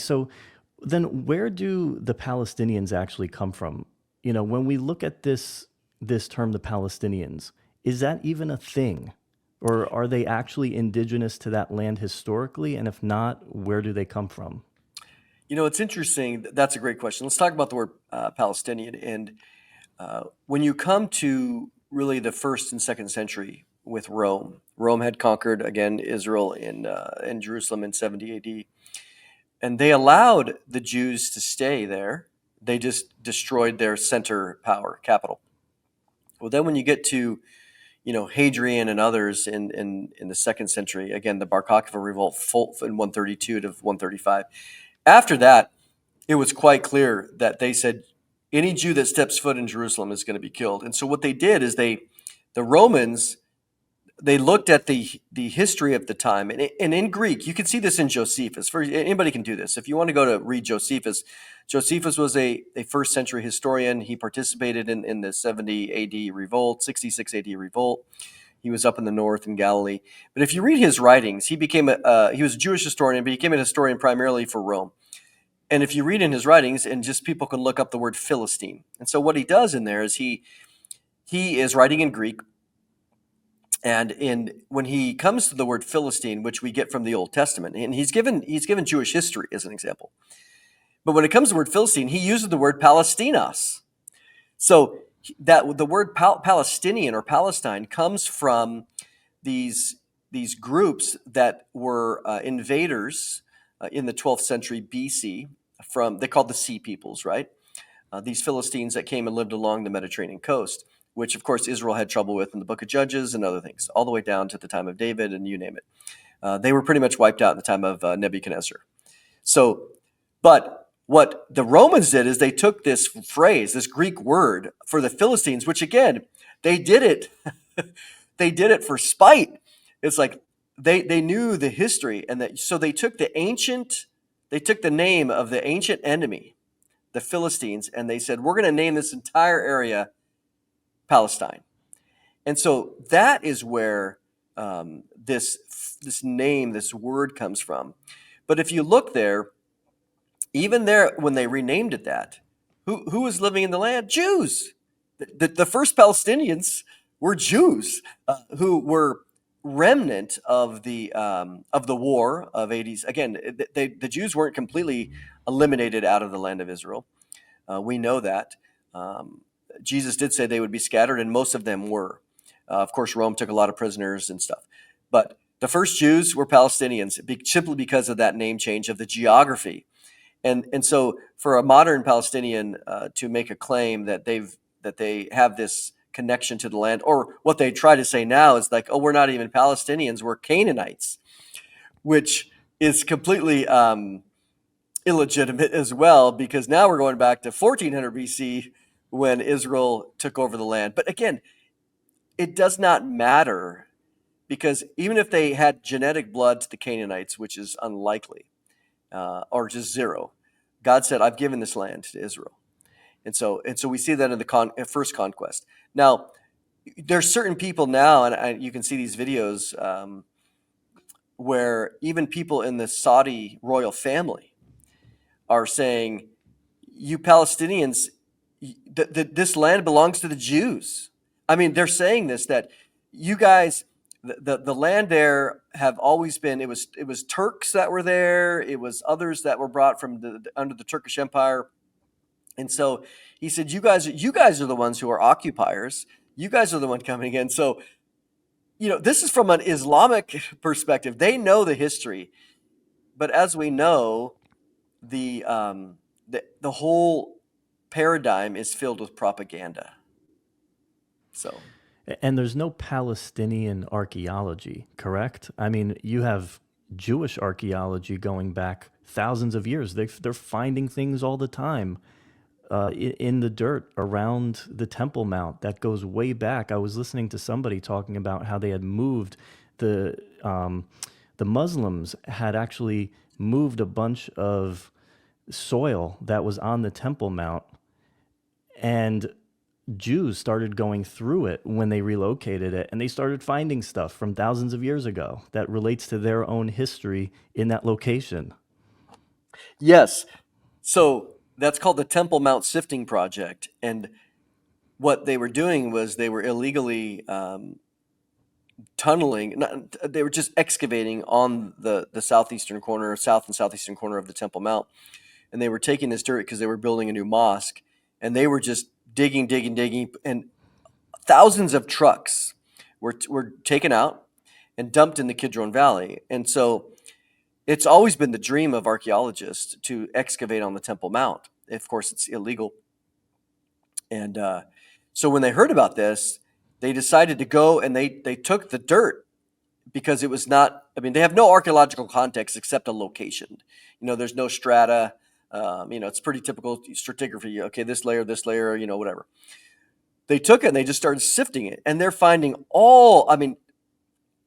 So then where do the Palestinians actually come from? When we look at this term, the Palestinians, is that even a thing? Or are they actually indigenous to that land historically? And if not, where do they come from? It's interesting. That's a great question. Let's talk about the word Palestinian. And when you come to really the first and second century with Rome, Rome had conquered again Israel in Jerusalem in 70 AD, and they allowed the Jews to stay there. They just destroyed their center power, capital. Well, then when you get to Hadrian and others in the second century, again the Bar Kokhba revolt in 132 to 135. After that, it was quite clear that they said any Jew that steps foot in Jerusalem is going to be killed. And so what they did is the Romans, they looked at the history of the time, and in Greek, you can see this in Josephus. Anybody can do this. If you want to go to read Josephus, Josephus was a first century historian. He participated in the 70 AD revolt, 66 AD revolt. He was up in the north in Galilee. But if you read his writings, he was a Jewish historian, but he became a historian primarily for Rome. And if you read in his writings, and just people can look up the word Philistine. And so what he does in there is he is writing in Greek. And when he comes to the word Philistine, which we get from the Old Testament, and he's given Jewish history as an example. But when it comes to the word Philistine, he uses the word Palestinos. So that the word Palestinian or Palestine comes from these groups that were invaders in the 12th century BC. They called the Sea Peoples, right? These Philistines that came and lived along the Mediterranean coast, which of course Israel had trouble with in the book of Judges and other things, all the way down to the time of David and you name it. They were pretty much wiped out in the time of Nebuchadnezzar. So, but what the Romans did is they took this phrase, this Greek word for the Philistines, which again, they did it. They did it for spite. It's like they knew the history, and so they took the name of the ancient enemy, the Philistines, and they said, we're going to name this entire area Palestine. And so that is where this name, this word comes from. But if you look there, even there, when they renamed it that, who was living in the land? Jews. The first Palestinians were Jews who were remnant of the war of 80s. Again, the Jews weren't completely eliminated out of the land of Israel. We know that. Jesus did say they would be scattered, and most of them were. Of course, Rome took a lot of prisoners and stuff. But the first Jews were Palestinians simply because of that name change of the geography. And so for a modern Palestinian to make a claim that they have this connection to the land, or what they try to say now is like, oh, we're not even Palestinians, we're Canaanites, which is completely illegitimate as well, because now we're going back to 1400 BC when Israel took over the land. But again, it does not matter, because even if they had genetic blood to the Canaanites, which is unlikely, or just zero, God said, I've given this land to Israel. And so we see that in the first conquest. Now, there's certain people now, and you can see these videos where even people in the Saudi royal family are saying, you Palestinians, this land belongs to the Jews. I mean, they're saying this, that you guys, the land there have always been, it was Turks that were there. It was others that were brought from under the Turkish Empire. And so he said, you guys are the ones who are occupiers. You guys are the one coming in. So, this is from an Islamic perspective. They know the history, but as we know, the whole paradigm is filled with propaganda. So, And there's no Palestinian archaeology, correct? I mean, you have Jewish archaeology going back thousands of years. They're finding things all the time in the dirt around the Temple Mount that goes way back. I was listening to somebody talking about how they had moved the Muslims had actually moved a bunch of soil that was on the Temple Mount, and Jews started going through it when they relocated it, and they started finding stuff from thousands of years ago that relates to their own history in that location. Yes. So that's called the Temple Mount Sifting Project. And what they were doing was they were illegally tunneling. They were just excavating on the southeastern corner, south and southeastern corner of the Temple Mount. And they were taking this dirt because they were building a new mosque. And they were just digging, digging, digging. And thousands of trucks were taken out and dumped in the Kidron Valley. And so it's always been the dream of archaeologists to excavate on the Temple Mount. Of course, it's illegal. And so when they heard about this, they decided to go and they took the dirt because it was not, I mean, they have no archaeological context except a location. There's no strata. It's pretty typical stratigraphy. Okay, this layer, whatever. They took it and they just started sifting it. And they're finding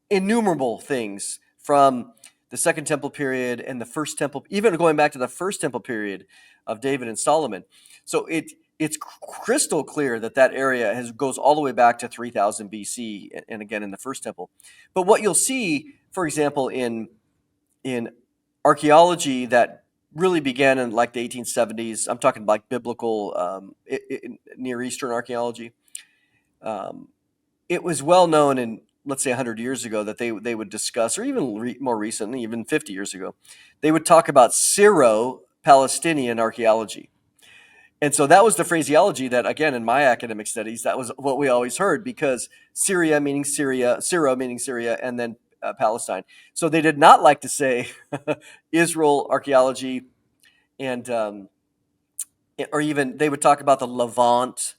innumerable things from the Second Temple period and the First Temple, even going back to the First Temple period of David and Solomon. So it's crystal clear that area goes all the way back to 3000 BC, and again in the First Temple. But what you'll see, for example, in archaeology that really began in like the 1870s, I'm talking like biblical Near Eastern archaeology. It was well known in, let's say, 100 years ago that they would discuss, or even more recently, even 50 years ago, they would talk about Syro-Palestinian archaeology. And so that was the phraseology that, again, in my academic studies, that was what we always heard, because Syria meaning Syria, Syro meaning Syria, and then Palestine. So they did not like to say Israel archaeology, and or even they would talk about the Levant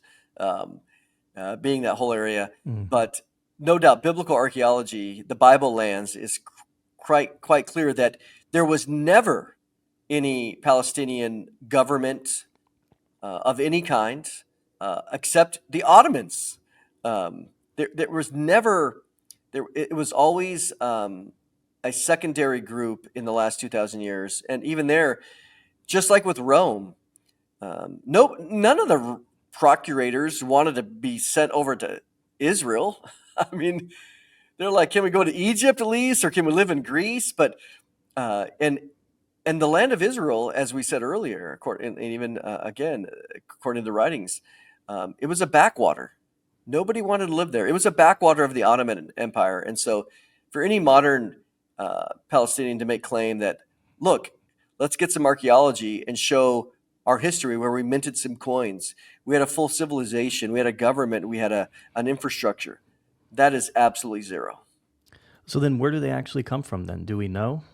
being that whole area. Mm. But no doubt, biblical archaeology, the Bible lands, is quite clear that there was never any Palestinian government of any kind, except the Ottomans. There was never there. It was always a secondary group in the last 2,000 years, and even there, just like with Rome, none of the procurators wanted to be sent over to Israel. I mean, they're like, can we go to Egypt at least, or can we live in Greece? But and the land of Israel, as we said earlier, and even again, according to the writings, it was a backwater. Nobody wanted to live there. It was a backwater of the Ottoman Empire. And so for any modern Palestinian to make claim that, look, let's get some archaeology and show our history where we minted some coins, we had a full civilization, we had a government, we had an infrastructure, that is absolutely zero. So then where do they actually come from then? Do we know?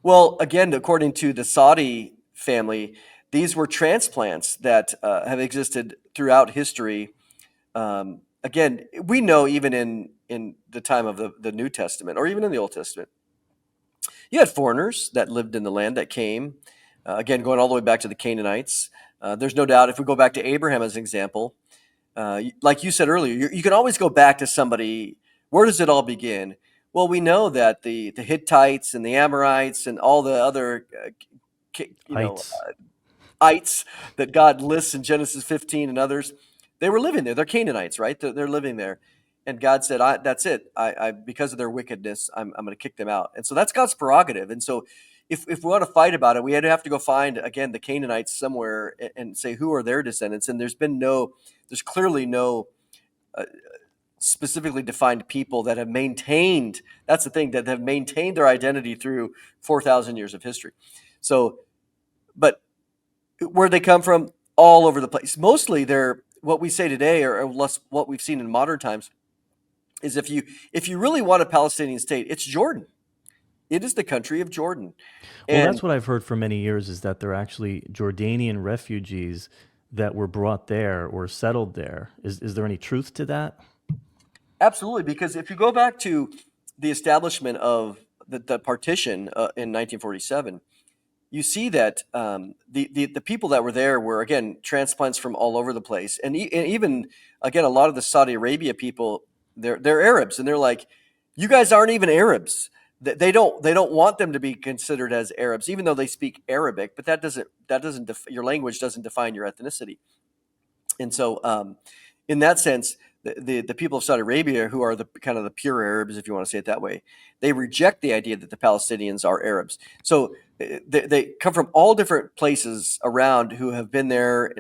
Well, again, according to the Saudi family, these were transplants that have existed throughout history. Again, we know even in the time of the New Testament, or even in the Old Testament, you had foreigners that lived in the land that came, again, going all the way back to the Canaanites. There's no doubt, if we go back to Abraham as an example, like you said earlier, you can always go back to somebody. Where does it all begin? Well, we know that the Hittites and the Amorites and all the other, Heights. ites that God lists in Genesis 15 and others, they were living there. They're Canaanites, right? They're living there. And God said, that's it. I because of their wickedness, I'm going to kick them out. And so that's God's prerogative. And so if we want to fight about it, we had to have to go find, again, the Canaanites somewhere and say, who are their descendants? And there's clearly no specifically defined people that have maintained, that's the thing, that have maintained their identity through 4,000 years of history. So, but where they come from, all over the place. Mostly they're what we say today, or less what we've seen in modern times, is if you really want a Palestinian state, it's Jordan. It is the country of Jordan. Well, And that's what I've heard for many years, is that they're actually Jordanian refugees that were brought there or settled there. Is there any truth to that? absolutely, because if you go back to the establishment of the partition in 1947, you see that the people that were there were, again, transplants from all over the place, and even, again, a lot of the Saudi Arabia people, they're Arabs, and they're like, you guys aren't even Arabs. They don't want them to be considered as Arabs, even though they speak Arabic. But that doesn't your language doesn't define your ethnicity. And so, in that sense, the people of Saudi Arabia, who are the kind of the pure Arabs, if you want to say it that way, they reject the idea that the Palestinians are Arabs. So they come from all different places around who have been there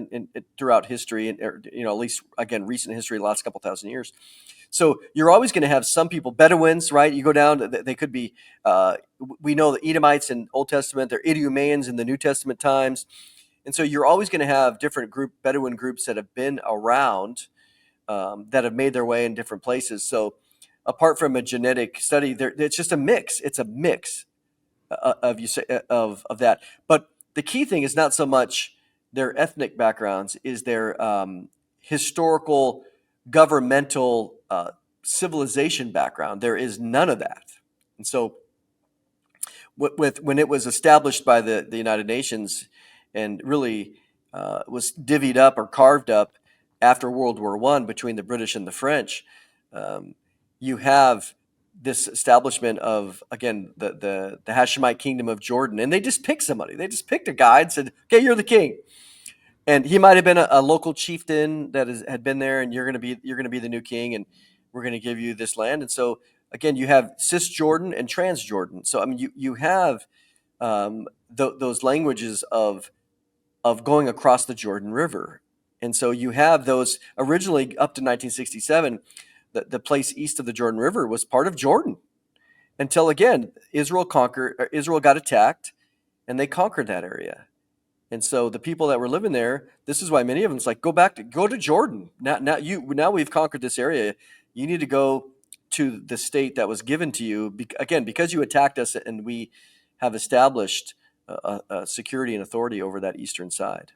throughout history, and at least again recent history, the last couple thousand years. So you're always going to have some people, Bedouins, right? You go down, they could be, we know the Edomites in Old Testament, they're Idumeans in the New Testament times. And so you're always going to have different Bedouin groups that have been around, that have made their way in different places. So apart from a genetic study, it's just a mix. It's a mix of that. But the key thing is not so much their ethnic backgrounds, is their historical, governmental, civilization background. There is none of that. And so when it was established by the United Nations, and really was divvied up or carved up after World War I between the British and the French, you have this establishment of, again, the Hashemite kingdom of Jordan, and they just picked somebody. They just picked a guy and said, "Okay, you're the king," and he might have been a local chieftain that had been there, and you're going to be the new king, and we're going to give you this land. And so again, you have Cisjordan and Transjordan. So I mean, you have those languages of going across the Jordan River. And so you have those originally up to 1967, the place east of the Jordan River was part of Jordan until, again, Israel got attacked, and they conquered that area. And so the people that were living there, this is why many of them, it's like, go to Jordan. Now we've conquered this area. You need to go to the state that was given to you, again, because you attacked us, and we have established security and authority over that eastern side.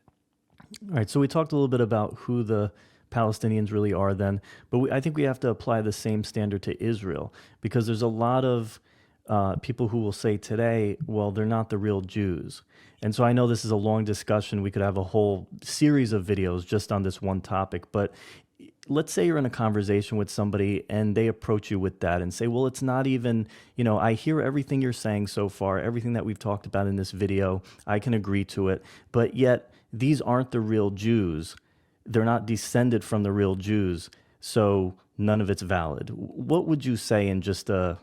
All right, so we talked a little bit about who the Palestinians really are then, but I think we have to apply the same standard to Israel, because there's a lot of people who will say today, well, they're not the real Jews. And so I know this is a long discussion. We could have a whole series of videos just on this one topic, but let's say you're in a conversation with somebody and they approach you with that and say, well, it's not even, I hear everything you're saying so far, everything that we've talked about in this video, I can agree to it, but yet these aren't the real Jews. They're not descended from the real Jews, so none of it's valid. What would you say in just 5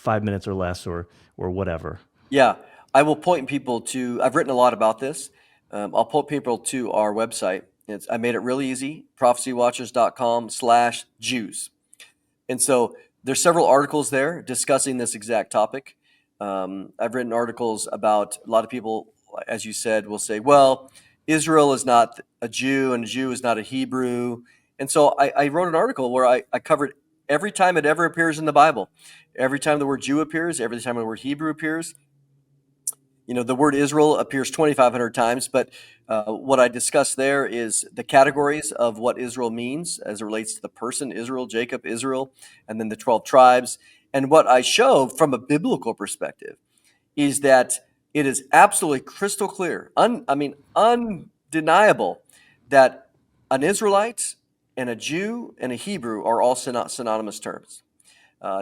minutes or less, or whatever? Yeah, I will point people to, I've written a lot about this. I'll point people to our website. I made it really easy, prophecywatchers.com/Jews. And so there's several articles there discussing this exact topic. I've written articles about, a lot of people, as you said, will say, well, Israel is not a Jew and a Jew is not a Hebrew. And so I wrote an article where I covered every time it ever appears in the Bible. Every time the word Jew appears, every time the word Hebrew appears. The word Israel appears 2,500 times, but what I discussed there is the categories of what Israel means as it relates to the person Israel, Jacob, Israel, and then the 12 tribes. And what I show from a biblical perspective is that it is absolutely crystal clear, undeniable, that an Israelite and a Jew and a Hebrew are all synonymous terms,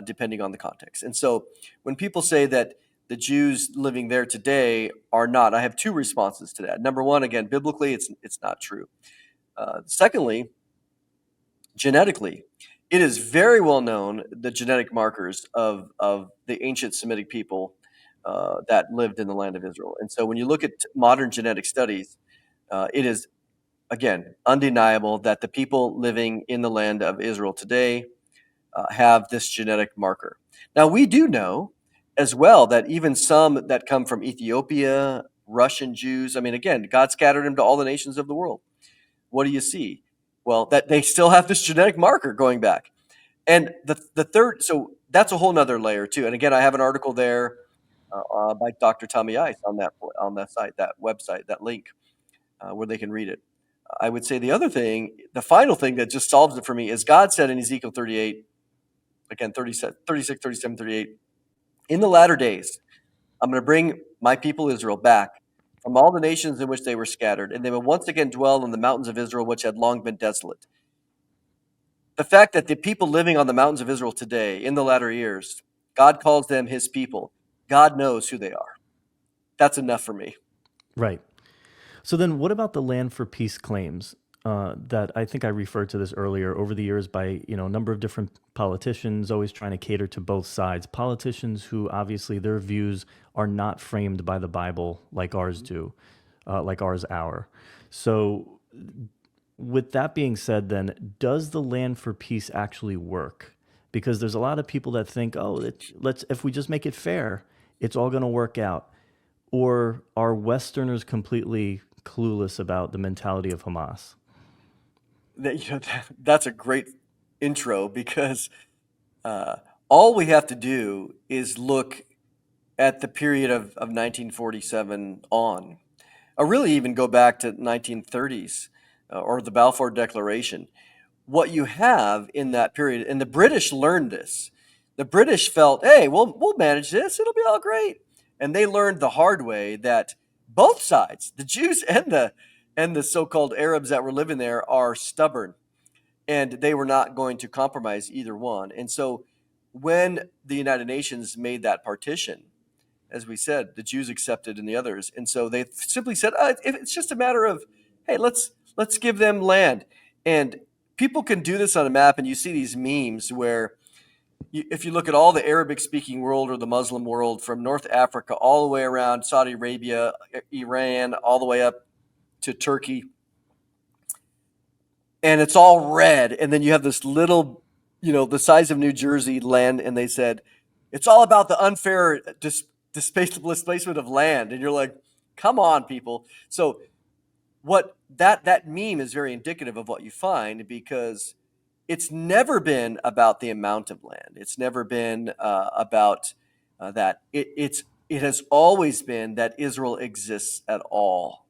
depending on the context. And so when people say that the Jews living there today are not, I have two responses to that. Number one, again, biblically, it's not true. Secondly, genetically, it is very well known, the genetic markers of the ancient Semitic people that lived in the land of Israel. And so when you look at modern genetic studies, it is, again, undeniable that the people living in the land of Israel today have this genetic marker. Now, we do know as well that even some that come from Ethiopia, Russian Jews, again, God scattered them to all the nations of the world. What do you see? Well, that they still have this genetic marker going back. And the third, so that's a whole nother layer too. And again, I have an article there by Dr. Tommy Ice on that site, that website, that link, where they can read it. I would say the final thing that just solves it for me is God said in Ezekiel 38, again, 36, 37, 38, in the latter days, I'm going to bring my people Israel back from all the nations in which they were scattered, and they will once again dwell in the mountains of Israel, which had long been desolate. The fact that the people living on the mountains of Israel today, in the latter years, God calls them his people. God knows who they are. That's enough for me. Right. So then what about the land for peace claims? that I think I referred to this earlier over the years by a number of different politicians always trying to cater to both sides. Politicians who obviously their views are not framed by the Bible like ours do, like ours are. So with that being said, then does the land for peace actually work? Because there's a lot of people that think, oh, let's if we just make it fair, it's all going to work out. Or are Westerners completely clueless about the mentality of Hamas? That's a great intro because uh, all we have to do is look at the period of 1947 on, or really even go back to 1930s or the Balfour Declaration. What you have in that period, and the British learned this. The British felt, hey, we'll manage this; it'll be all great. And they learned the hard way that both sides, the Jews and the so-called Arabs that were living there, are stubborn, and they were not going to compromise either one. And so, when the United Nations made that partition, as we said, the Jews accepted and the others, and so they simply said, if it's just a matter of, hey, let's give them land, and people can do this on a map, and you see these memes where if you look at all the Arabic speaking world or the Muslim world from North Africa all the way around Saudi Arabia, Iran, all the way up to Turkey, and it's all red. And then you have this little, the size of New Jersey land, and they said it's all about the unfair displacement of land. And you're like, come on, people. So what that meme is very indicative of what you find, because it's never been about the amount of land. It's never been about that. It has always been that Israel exists at all.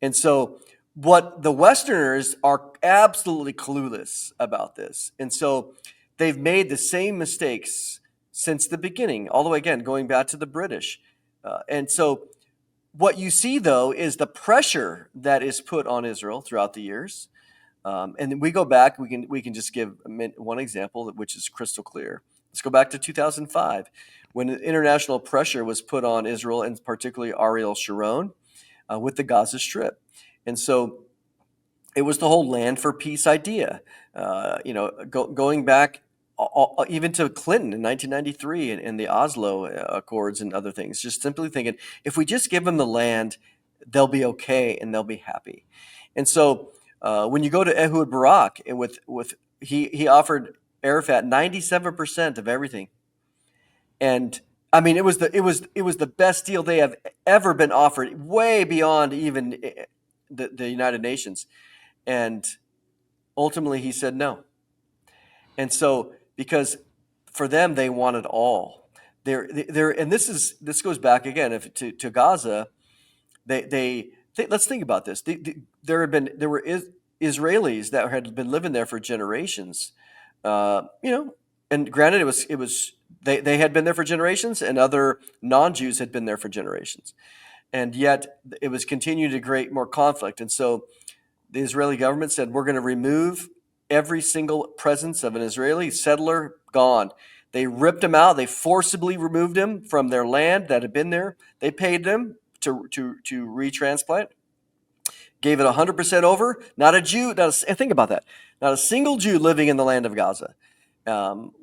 And so what the Westerners are absolutely clueless about this. And so they've made the same mistakes since the beginning, all the way again, going back to the British. And so what you see, though, is the pressure that is put on Israel throughout the years. And then we go back, we can just give one example, which is crystal clear. Let's go back to 2005, when international pressure was put on Israel, and particularly Ariel Sharon, with the Gaza Strip. And so it was the whole land for peace idea, going back even to Clinton in 1993 and the Oslo Accords and other things, just simply thinking, if we just give them the land, they'll be okay and they'll be happy. And so when you go to Ehud Barak, he offered Arafat 97% of everything, and I mean it was the best deal they have ever been offered, way beyond even the United Nations, and ultimately he said no. And so, because for them, they wanted all. And this goes back again to Gaza. Let's think about this. There were Israelis that had been living there for generations. And granted, they had been there for generations, and other non-Jews had been there for generations, and yet it was continuing to create more conflict. And so the Israeli government said, we're going to remove every single presence of an Israeli settler, gone. They ripped them out. They forcibly removed them from their land that had been there. They paid them to retransplant, gave it 100% over. Not a Jew. Think about that. Not a single Jew living in the land of Gaza,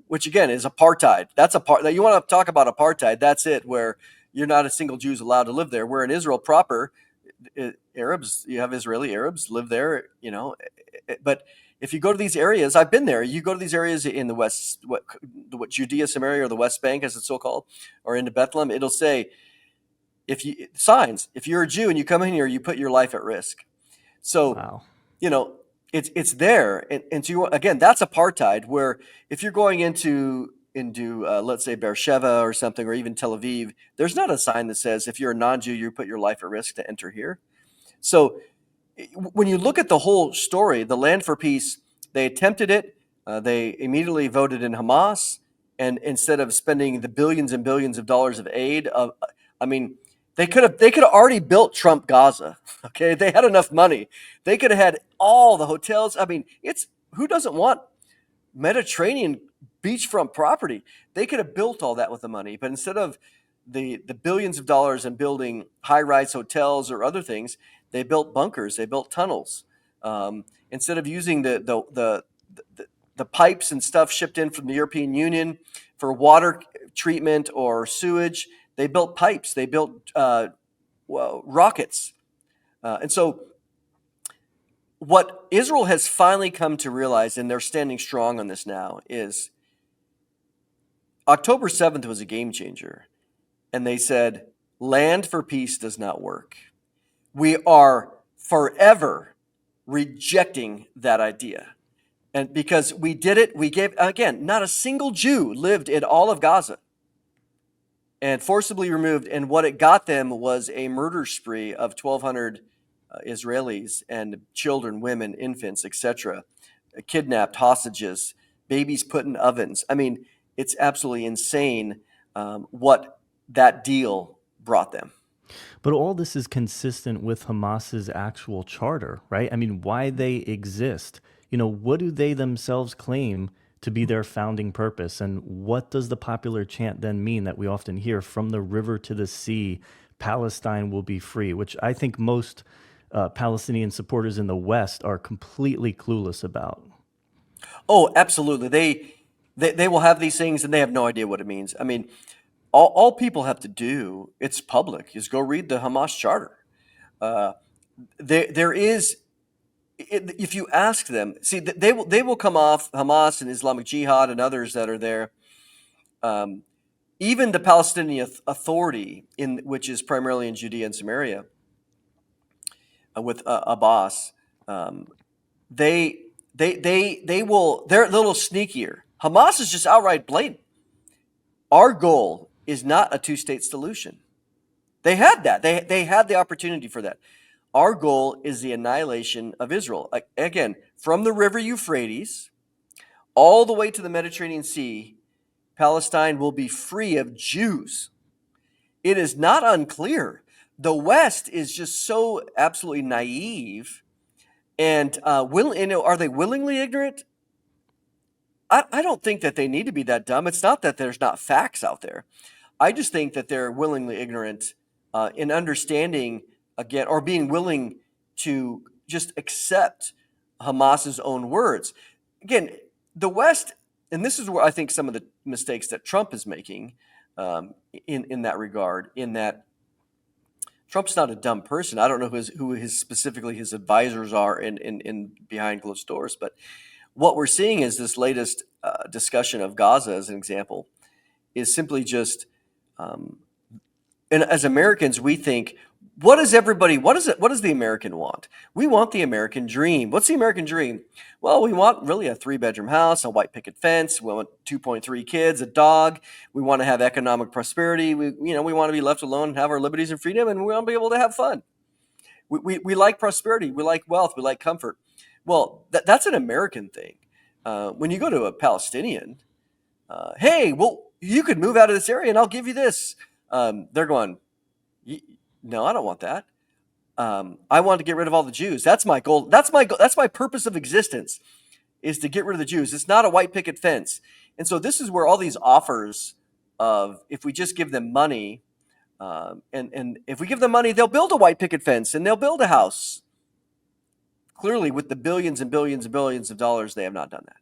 which again is apartheid. That's that you want to talk about apartheid. That's it, where you're not a single Jew is allowed to live there. Where in Israel proper, Arabs, you have Israeli Arabs live there, but if you go to these areas, I've been there. You go to these areas in the West, what Judea, Samaria, or the West Bank, as it's so called, or into Bethlehem, it'll say, if you're a Jew and you come in here, you put your life at risk. So, Wow. It's there, and so again, that's apartheid. Where if you're going into let's say Beersheba or something, or even Tel Aviv, there's not a sign that says if you're a non-Jew, you put your life at risk to enter here. So when you look at the whole story, the land for peace, they attempted it. They immediately voted in Hamas, and instead of spending the billions and billions of dollars of aid, they could have already built Trump Gaza. Okay, they had enough money. They could have had all the hotels. I mean, who doesn't want Mediterranean beachfront property? They could have built all that with the money, but instead of the billions of dollars in building high-rise hotels or other things, they built bunkers, they built tunnels, Instead of using the pipes and stuff shipped in from the European Union for water treatment or sewage, they built pipes. They built rockets. And so what Israel has finally come to realize, and they're standing strong on this now, is October 7th was a game changer. And they said, land for peace does not work. We are forever rejecting that idea. And because we did it, we gave, again, not a single Jew lived in all of Gaza and forcibly removed. And what it got them was a murder spree of 1,200 Israelis and children, women, infants, etc., kidnapped, hostages, babies put in ovens. I mean, it's absolutely insane what that deal brought them. But all this is consistent with Hamas's actual charter, right? I mean, why they exist. What do they themselves claim to be their founding purpose? And what does the popular chant then mean that we often hear, from the river to the sea, Palestine will be free, which I think most Palestinian supporters in the West are completely clueless about. Oh, absolutely. They will have these things and they have no idea what it means. I mean, all people have to do, it's public, is go read the Hamas charter. There is, if you ask them, see, they will come off, Hamas and Islamic Jihad and others that are there. Even the Palestinian Authority, which is primarily in Judea and Samaria, with Abbas, they're a little sneakier. Hamas is just outright blatant. Our goal is not a two-state solution. They had that. They had the opportunity for that. Our goal is the annihilation of Israel. Again, from the river Euphrates all the way to the Mediterranean Sea, Palestine will be free of Jews. It is not unclear. The West is just so absolutely naive, and are they willingly ignorant? I don't think that they need to be that dumb. It's not that there's not facts out there. I just think that they're willingly ignorant in understanding, again, or being willing to just accept Hamas's own words. Again, the West, and this is where I think some of the mistakes that Trump is making in that regard, in that Trump's not a dumb person. I don't know who specifically his advisors are in behind closed doors, but what we're seeing is this latest discussion of Gaza, as an example, is simply just, and as Americans, we think, what does the American want? We want the American dream. What's the American dream? Well, we want really a 3-bedroom house, a white picket fence. We want 2.3 kids, a dog. We want to have economic prosperity. We want to be left alone and have our liberties and freedom, and we want to be able to have fun. We like prosperity. We like wealth. We like comfort. Well, that's an American thing. When you go to a Palestinian, hey, well, you could move out of this area and I'll give you this. They're going, no, I don't want that. I want to get rid of all the Jews. That's my goal. That's my purpose of existence, is to get rid of the Jews. It's not a white picket fence. And so this is where all these offers of, if we just give them money, and if we give them money, they'll build a white picket fence and they'll build a house. Clearly, with the billions and billions and billions of dollars, they have not done that.